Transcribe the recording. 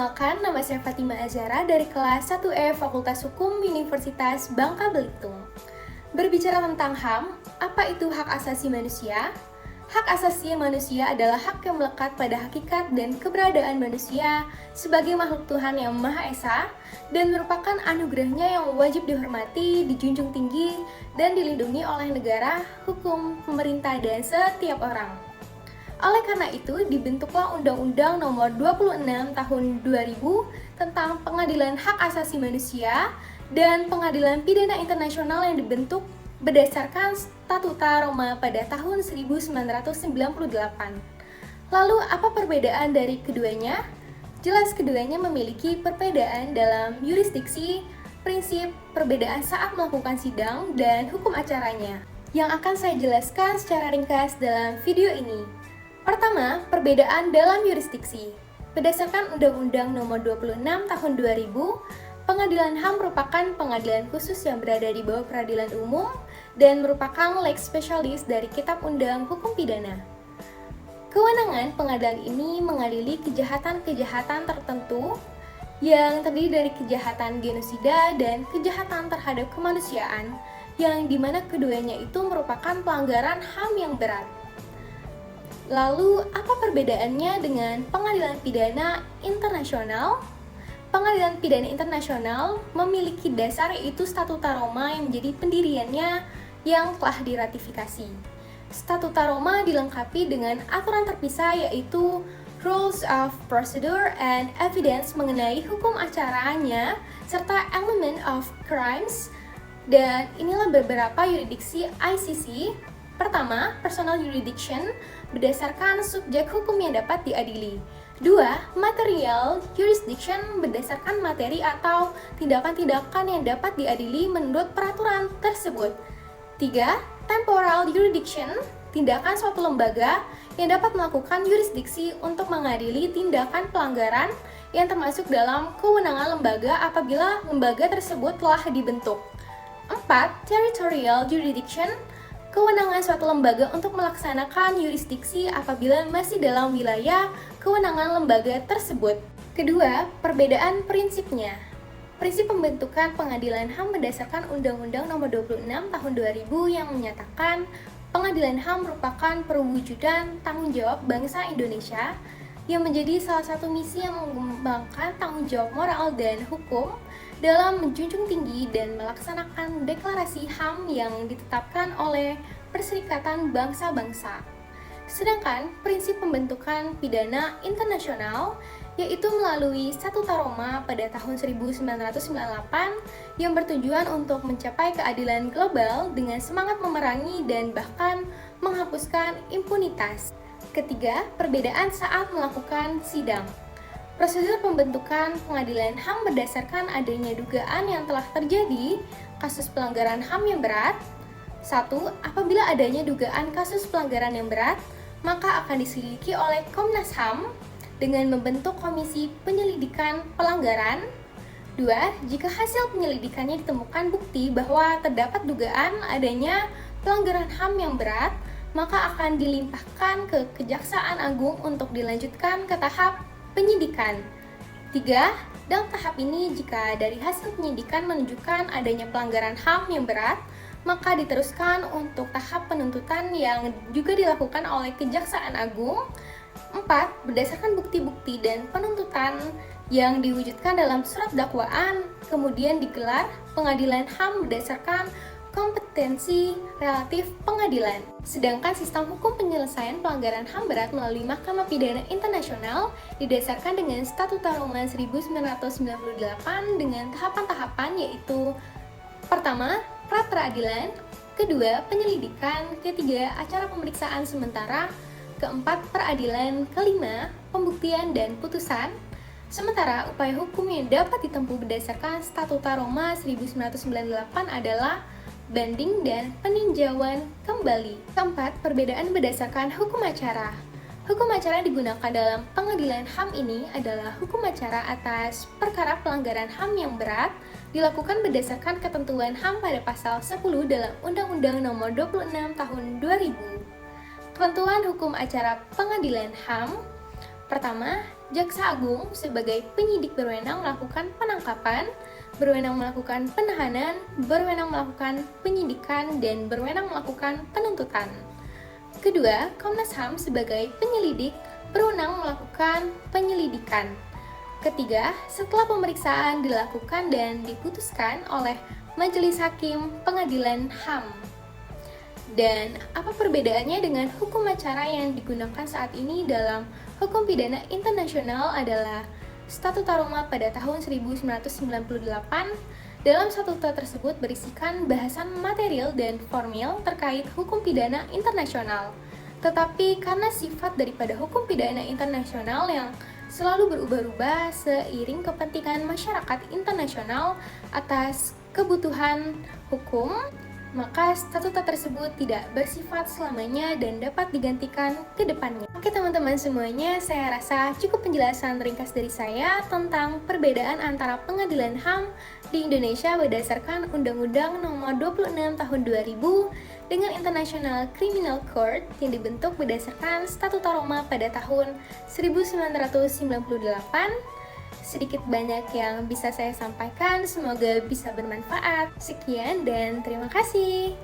Perkenalkan, nama saya Fatima Azhara dari kelas 1E Fakultas Hukum Universitas Bangka Belitung. Berbicara tentang HAM, apa itu hak asasi manusia? Hak asasi manusia adalah hak yang melekat pada hakikat dan keberadaan manusia sebagai makhluk Tuhan yang Maha Esa dan merupakan anugerahnya yang wajib dihormati, dijunjung tinggi, dan dilindungi oleh negara, hukum, pemerintah, dan setiap orang. Oleh karena itu, dibentuklah Undang-Undang Nomor 26 Tahun 2000 tentang Pengadilan Hak Asasi Manusia dan Pengadilan Pidana Internasional yang dibentuk berdasarkan Statuta Roma pada tahun 1998. Lalu, apa perbedaan dari keduanya? Jelas keduanya memiliki perbedaan dalam yurisdiksi, prinsip, perbedaan saat melakukan sidang, dan hukum acaranya, yang akan saya jelaskan secara ringkas dalam video ini. Pertama, perbedaan dalam yurisdiksi. Berdasarkan Undang-Undang Nomor 26 Tahun 2000, Pengadilan HAM merupakan pengadilan khusus yang berada di bawah peradilan umum dan merupakan lex specialis dari Kitab Undang Hukum Pidana. Kewenangan pengadilan ini mengadili kejahatan-kejahatan tertentu yang terdiri dari kejahatan genosida dan kejahatan terhadap kemanusiaan, yang dimana keduanya itu merupakan pelanggaran HAM yang berat. Lalu, apa perbedaannya dengan pengadilan pidana internasional? Pengadilan pidana internasional memiliki dasar yaitu Statuta Roma yang menjadi pendiriannya yang telah diratifikasi. Statuta Roma dilengkapi dengan aturan terpisah yaitu Rules of Procedure and Evidence mengenai hukum acaranya serta Element of Crimes, dan inilah beberapa yurisdiksi ICC. Pertama, personal jurisdiction berdasarkan subjek hukum yang dapat diadili. 2. Material jurisdiction berdasarkan materi atau tindakan-tindakan yang dapat diadili menurut peraturan tersebut. 3. Temporal jurisdiction, tindakan suatu lembaga yang dapat melakukan yurisdiksi untuk mengadili tindakan pelanggaran yang termasuk dalam kewenangan lembaga apabila lembaga tersebut telah dibentuk. 4. Territorial jurisdiction, kewenangan suatu lembaga untuk melaksanakan yurisdiksi apabila masih dalam wilayah kewenangan lembaga tersebut. Kedua, perbedaan prinsipnya. Prinsip pembentukan pengadilan HAM berdasarkan Undang-Undang Nomor 26 Tahun 2000 yang menyatakan pengadilan HAM merupakan perwujudan tanggung jawab bangsa Indonesia yang menjadi salah satu misi yang mengembangkan tanggung jawab moral dan hukum dalam menjunjung tinggi dan melaksanakan deklarasi HAM yang ditetapkan oleh Perserikatan Bangsa-Bangsa. Sedangkan prinsip pembentukan pidana internasional yaitu melalui Statuta Roma pada tahun 1998 yang bertujuan untuk mencapai keadilan global dengan semangat memerangi dan bahkan menghapuskan impunitas. Ketiga, perbedaan saat melakukan sidang. Prosedur pembentukan pengadilan HAM berdasarkan adanya dugaan yang telah terjadi kasus pelanggaran HAM yang berat. 1. Apabila adanya dugaan kasus pelanggaran yang berat, maka akan diselidiki oleh Komnas HAM dengan membentuk komisi penyelidikan pelanggaran. 2. Jika hasil penyelidikannya ditemukan bukti bahwa terdapat dugaan adanya pelanggaran HAM yang berat, maka akan dilimpahkan ke Kejaksaan Agung untuk dilanjutkan ke tahap penyidikan. 3. Dalam tahap ini, jika dari hasil penyidikan menunjukkan adanya pelanggaran HAM yang berat, maka diteruskan untuk tahap penuntutan yang juga dilakukan oleh Kejaksaan Agung. 4. Berdasarkan bukti-bukti dan penuntutan yang diwujudkan dalam surat dakwaan, kemudian digelar pengadilan HAM berdasarkan kompetensi relatif pengadilan. Sedangkan sistem hukum penyelesaian pelanggaran HAM berat melalui Mahkamah Pidana Internasional didasarkan dengan Statuta Roma 1998 dengan tahapan-tahapan yaitu: pertama, pra-peradilan, kedua, penyelidikan, ketiga, acara pemeriksaan sementara, keempat, peradilan, kelima, pembuktian dan putusan. Sementara upaya hukum yang dapat ditempuh berdasarkan Statuta Roma 1998 adalah banding dan peninjauan kembali. Keempat, perbedaan berdasarkan hukum acara. Hukum acara yang digunakan dalam pengadilan HAM ini adalah hukum acara atas perkara pelanggaran HAM yang berat dilakukan berdasarkan ketentuan HAM pada pasal 10 dalam Undang-Undang Nomor 26 Tahun 2000. Ketentuan hukum acara pengadilan HAM. Pertama, Jaksa Agung sebagai penyidik berwenang melakukan penangkapan, berwenang melakukan penahanan, berwenang melakukan penyidikan, dan berwenang melakukan penuntutan. Kedua, Komnas HAM sebagai penyelidik berwenang melakukan penyelidikan. Ketiga, setelah pemeriksaan dilakukan dan diputuskan oleh Majelis Hakim Pengadilan HAM. Dan apa perbedaannya dengan hukum acara yang digunakan saat ini dalam hukum pidana internasional adalah Statuta Roma pada tahun 1998. Dalam statuta tersebut berisikan bahasan material dan formil terkait hukum pidana internasional. Tetapi karena sifat daripada hukum pidana internasional yang selalu berubah-ubah seiring kepentingan masyarakat internasional atas kebutuhan hukum, maka statuta tersebut tidak bersifat selamanya dan dapat digantikan ke depannya. Oke teman-teman semuanya, saya rasa cukup penjelasan ringkas dari saya tentang perbedaan antara pengadilan HAM di Indonesia berdasarkan Undang-Undang Nomor 26 Tahun 2000 dengan International Criminal Court yang dibentuk berdasarkan Statuta Roma pada tahun 1998. Sedikit banyak yang bisa saya sampaikan, semoga bisa bermanfaat. Sekian dan terima kasih.